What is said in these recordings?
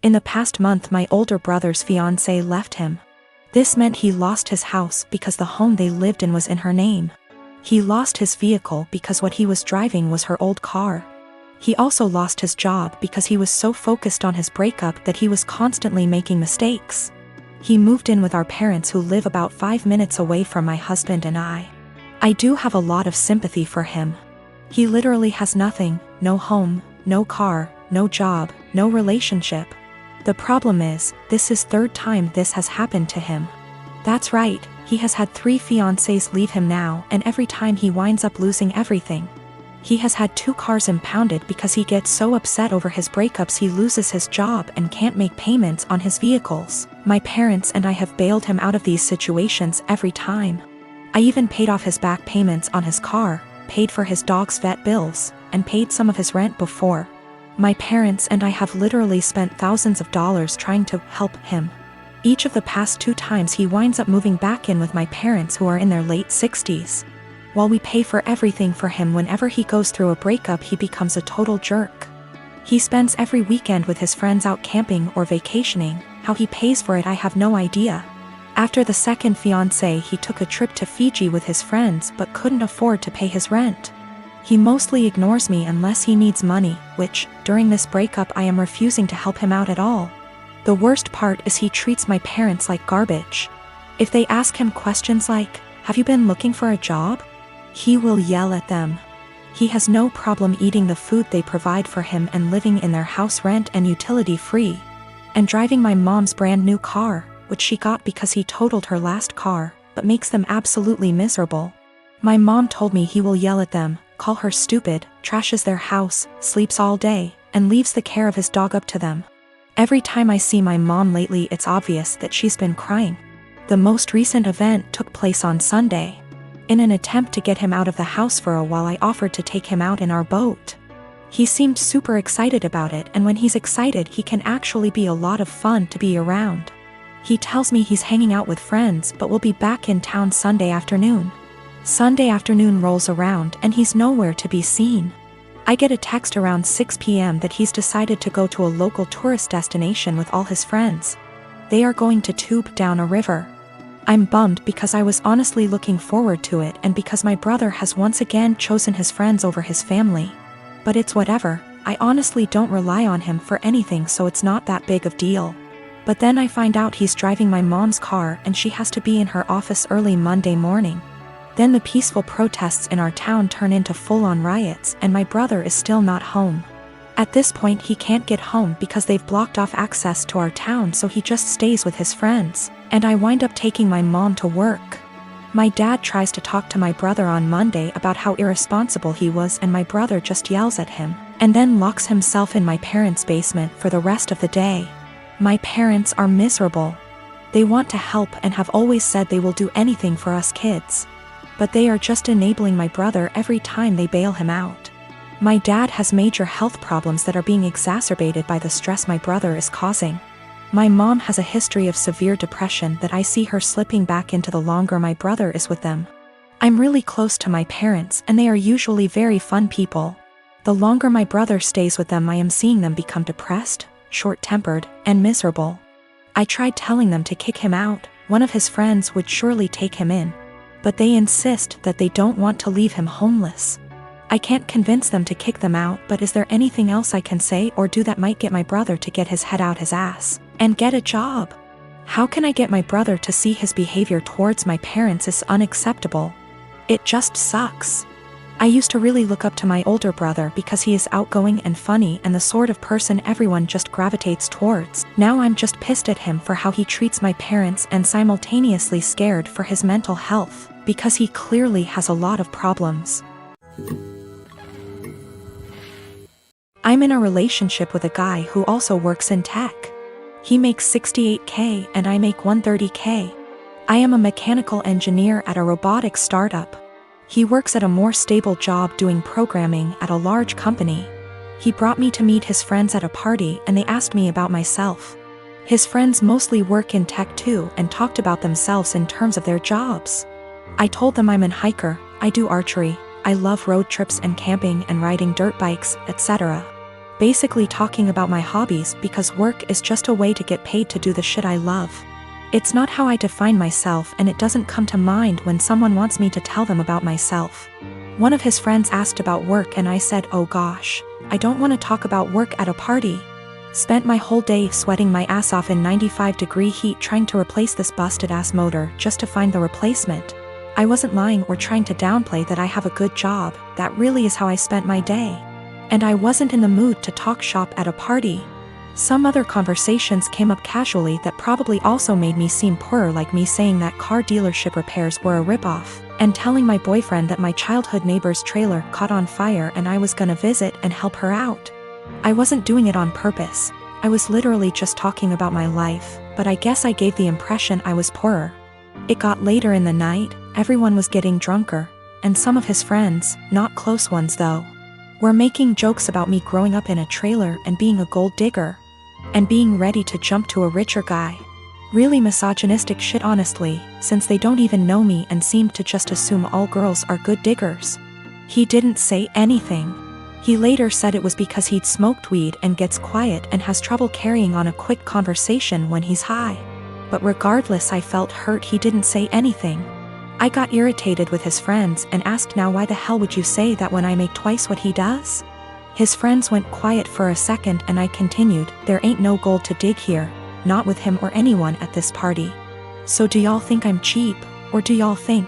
In the past month, my older brother's fiancée left him. This meant he lost his house because the home they lived in was in her name. He lost his vehicle because what he was driving was her old car. He also lost his job because he was so focused on his breakup that he was constantly making mistakes. He moved in with our parents, who live about 5 minutes away from my husband and I. I do have a lot of sympathy for him. He literally has nothing, no home, no car, no job, no relationship. The problem is, this is third time this has happened to him. That's right, he has had 3 fiancées leave him now, and every time he winds up losing everything. He has had 2 cars impounded because he gets so upset over his breakups he loses his job and can't make payments on his vehicles. My parents and I have bailed him out of these situations every time. I even paid off his back payments on his car, paid for his dog's vet bills, and paid some of his rent before. My parents and I have literally spent thousands of dollars trying to help him. Each of the past 2 times he winds up moving back in with my parents, who are in their late 60s. While we pay for everything for him, whenever he goes through a breakup he becomes a total jerk. He spends every weekend with his friends out camping or vacationing. How he pays for it I have no idea. After the second fiancée, he took a trip to Fiji with his friends but couldn't afford to pay his rent. He mostly ignores me unless he needs money, which, during this breakup, I am refusing to help him out at all. The worst part is he treats my parents like garbage. If they ask him questions like, "Have you been looking for a job?" he will yell at them. He has no problem eating the food they provide for him and living in their house rent and utility free. And driving my mom's brand new car, which she got because he totaled her last car, but makes them absolutely miserable. My mom told me he will yell at them, call her stupid, trashes their house, sleeps all day, and leaves the care of his dog up to them. Every time I see my mom lately, it's obvious that she's been crying. The most recent event took place on Sunday. In an attempt to get him out of the house for a while, I offered to take him out in our boat. He seemed super excited about it, and when he's excited he can actually be a lot of fun to be around. He tells me he's hanging out with friends but will be back in town Sunday afternoon. Sunday afternoon rolls around and he's nowhere to be seen. I get a text around 6 p.m. that he's decided to go to a local tourist destination with all his friends. They are going to tube down a river. I'm bummed because I was honestly looking forward to it, and because my brother has once again chosen his friends over his family. But it's whatever, I honestly don't rely on him for anything, so it's not that big of a deal. But then I find out he's driving my mom's car and she has to be in her office early Monday morning. Then the peaceful protests in our town turn into full-on riots, and my brother is still not home. At this point he can't get home because they've blocked off access to our town, so he just stays with his friends, and I wind up taking my mom to work. My dad tries to talk to my brother on Monday about how irresponsible he was, and my brother just yells at him, and then locks himself in my parents' basement for the rest of the day. My parents are miserable. They want to help and have always said they will do anything for us kids. But they are just enabling my brother every time they bail him out. My dad has major health problems that are being exacerbated by the stress my brother is causing. My mom has a history of severe depression that I see her slipping back into the longer my brother is with them. I'm really close to my parents, and they are usually very fun people. The longer my brother stays with them, I am seeing them become depressed, short-tempered, and miserable. I tried telling them to kick him out. One of his friends would surely take him in. But they insist that they don't want to leave him homeless. I can't convince them to kick them out, but is there anything else I can say or do that might get my brother to get his head out his ass and get a job? How can I get my brother to see his behavior towards my parents is unacceptable? It just sucks. I used to really look up to my older brother because he is outgoing and funny and the sort of person everyone just gravitates towards. Now I'm just pissed at him for how he treats my parents, and simultaneously scared for his mental health, because he clearly has a lot of problems. I'm in a relationship with a guy who also works in tech. He makes $68K and I make $130K. I am a mechanical engineer at a robotics startup. He works at a more stable job doing programming at a large company. He brought me to meet his friends at a party and they asked me about myself. His friends mostly work in tech too and talked about themselves in terms of their jobs. I told them I'm an hiker, I do archery, I love road trips and camping and riding dirt bikes, etc. Basically talking about my hobbies because work is just a way to get paid to do the shit I love. It's not how I define myself, and it doesn't come to mind when someone wants me to tell them about myself. One of his friends asked about work and I said, oh gosh, I don't want to talk about work at a party. Spent my whole day sweating my ass off in 95-degree heat trying to replace this busted ass motor just to find the replacement. I wasn't lying or trying to downplay that I have a good job. That really is how I spent my day. And I wasn't in the mood to talk shop at a party. Some other conversations came up casually that probably also made me seem poorer, like me saying that car dealership repairs were a ripoff, and telling my boyfriend that my childhood neighbor's trailer caught on fire and I was gonna visit and help her out. I wasn't doing it on purpose. I was literally just talking about my life, but I guess I gave the impression I was poorer. It got later in the night, everyone was getting drunker, and some of his friends, not close ones though, were making jokes about me growing up in a trailer and being a gold digger, and being ready to jump to a richer guy. Really misogynistic shit honestly, since they don't even know me and seem to just assume all girls are good diggers. He didn't say anything. He later said it was because he'd smoked weed and gets quiet and has trouble carrying on a quick conversation when he's high. But regardless, I felt hurt he didn't say anything. I got irritated with his friends and asked, now why the hell would you say that when I make twice what he does? His friends went quiet for a second and I continued, there ain't no gold to dig here, not with him or anyone at this party. So do y'all think I'm cheap, or do y'all think?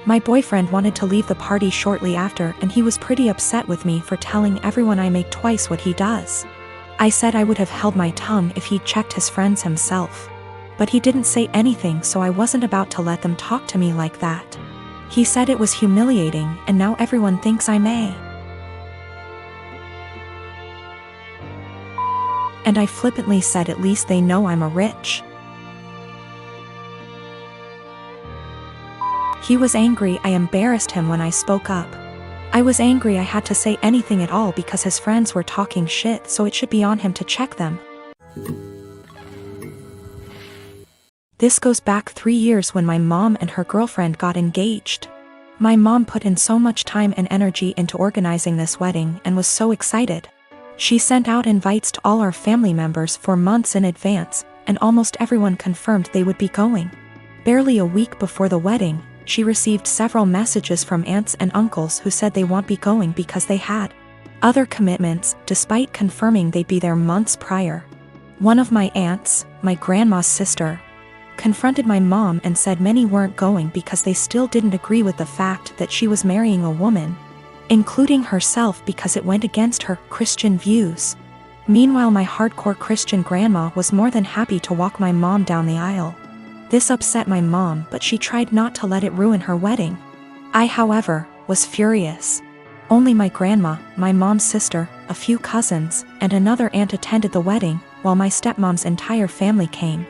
My boyfriend wanted to leave the party shortly after and he was pretty upset with me for telling everyone I make twice what he does. I said I would have held my tongue if he'd checked his friends himself. But he didn't say anything, so I wasn't about to let them talk to me like that. He said it was humiliating and now everyone thinks I may. And I flippantly said at least they know I'm a rich. He was angry I embarrassed him when I spoke up. I was angry I had to say anything at all because his friends were talking shit, so it should be on him to check them. This goes back 3 years when my mom and her girlfriend got engaged. My mom put in so much time and energy into organizing this wedding and was so excited. She sent out invites to all our family members for months in advance, and almost everyone confirmed they would be going. Barely a week before the wedding, she received several messages from aunts and uncles who said they won't be going because they had other commitments, despite confirming they'd be there months prior. One of my aunts, my grandma's sister, confronted my mom and said many weren't going because they still didn't agree with the fact that she was marrying a woman, including herself, because it went against her Christian views. Meanwhile, my hardcore Christian grandma was more than happy to walk my mom down the aisle. This upset my mom, but she tried not to let it ruin her wedding. I, however, was furious. Only my grandma, my mom's sister, a few cousins, and another aunt attended the wedding, while my stepmom's entire family came.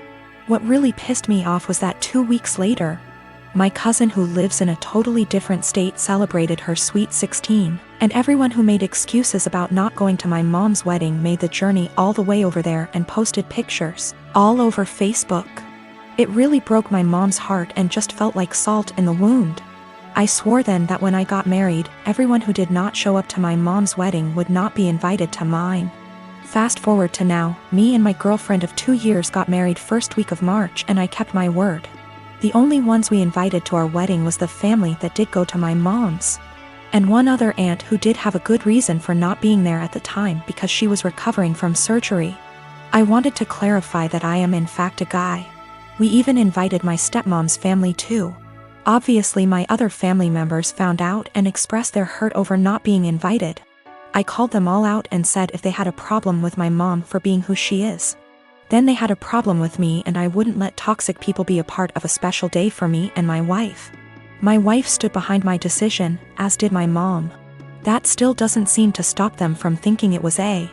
What really pissed me off was that 2 weeks later, my cousin who lives in a totally different state celebrated her sweet 16, and everyone who made excuses about not going to my mom's wedding made the journey all the way over there and posted pictures all over Facebook. It really broke my mom's heart and just felt like salt in the wound. I swore then that when I got married, everyone who did not show up to my mom's wedding would not be invited to mine. Fast forward to now, me and my girlfriend of 2 years got married first week of March and I kept my word. The only ones we invited to our wedding was the family that did go to my mom's, and one other aunt who did have a good reason for not being there at the time because she was recovering from surgery. I wanted to clarify that I am in fact a guy. We even invited my stepmom's family too. Obviously my other family members found out and expressed their hurt over not being invited. I called them all out and said if they had a problem with my mom for being who she is, then they had a problem with me, and I wouldn't let toxic people be a part of a special day for me and my wife. My wife stood behind my decision, as did my mom. That still doesn't seem to stop them from thinking it was a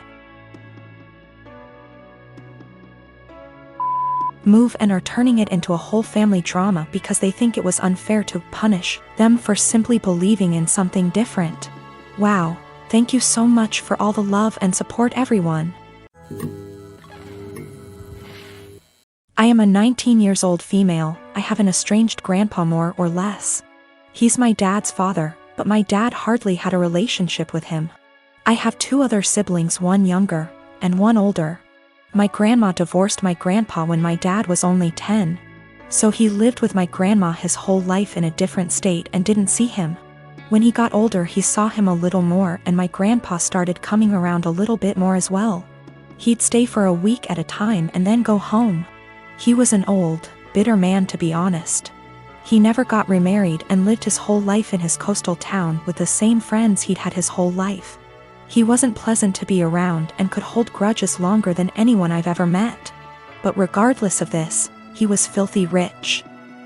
move and are turning it into a whole family drama because they think it was unfair to punish them for simply believing in something different. Wow. Thank you so much for all the love and support, everyone. I am a 19-year-old female. I have an estranged grandpa more or less. He's my dad's father, but my dad hardly had a relationship with him. I have two other siblings, one younger and one older. My grandma divorced my grandpa when my dad was only 10. So he lived with my grandma his whole life in a different state and didn't see him. When he got older, he saw him a little more, and my grandpa started coming around a little bit more as well. He'd stay for a week at a time and then go home. He was an old, bitter man, to be honest. He never got remarried and lived his whole life in his coastal town with the same friends he'd had his whole life. He wasn't pleasant to be around and could hold grudges longer than anyone I've ever met. But regardless of this, he was filthy rich.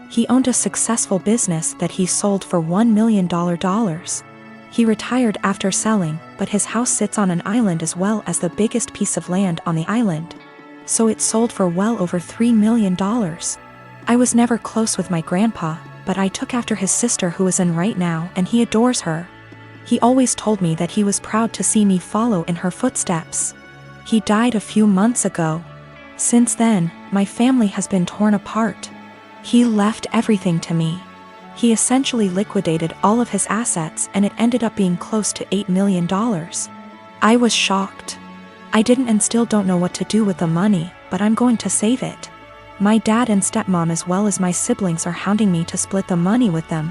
He owned a successful business that he sold for $1 million. He retired after selling, but his house sits on an island as well as the biggest piece of land on the island. So it sold for well over $3 million. I was never close with my grandpa, but I took after his sister, who is in right now, and he adores her. He always told me that he was proud to see me follow in her footsteps. He died a few months ago. Since then, my family has been torn apart. He left everything to me. He essentially liquidated all of his assets, and it ended up being close to $8 million. I was shocked. I didn't and still don't know what to do with the money, but I'm going to save it. My dad and stepmom as well as my siblings are hounding me to split the money with them.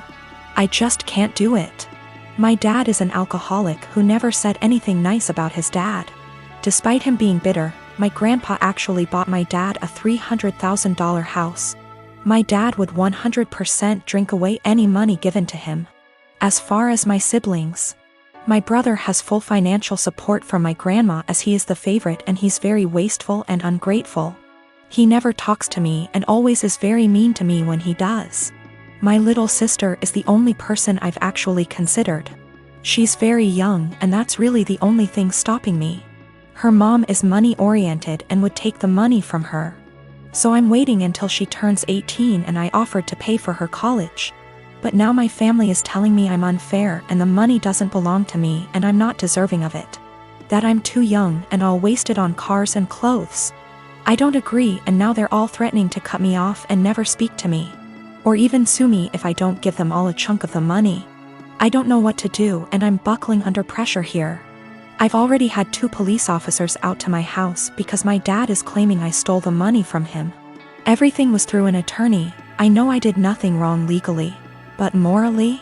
I just can't do it. My dad is an alcoholic who never said anything nice about his dad. Despite him being bitter, my grandpa actually bought my dad a $300,000 house. My dad would 100% drink away any money given to him. As far as my siblings, my brother has full financial support from my grandma as he is the favorite, and he's very wasteful and ungrateful. He never talks to me and always is very mean to me when he does. My little sister is the only person I've actually considered. She's very young, and that's really the only thing stopping me. Her mom is money-oriented and would take the money from her. So I'm waiting until she turns 18, and I offered to pay for her college. But now my family is telling me I'm unfair and the money doesn't belong to me and I'm not deserving of it. That I'm too young and I'll waste it on cars and clothes. I don't agree, and now they're all threatening to cut me off and never speak to me. Or even sue me if I don't give them all a chunk of the money. I don't know what to do, and I'm buckling under pressure here. I've already had 2 police officers out to my house because my dad is claiming I stole the money from him. Everything was through an attorney. I know I did nothing wrong legally, but morally,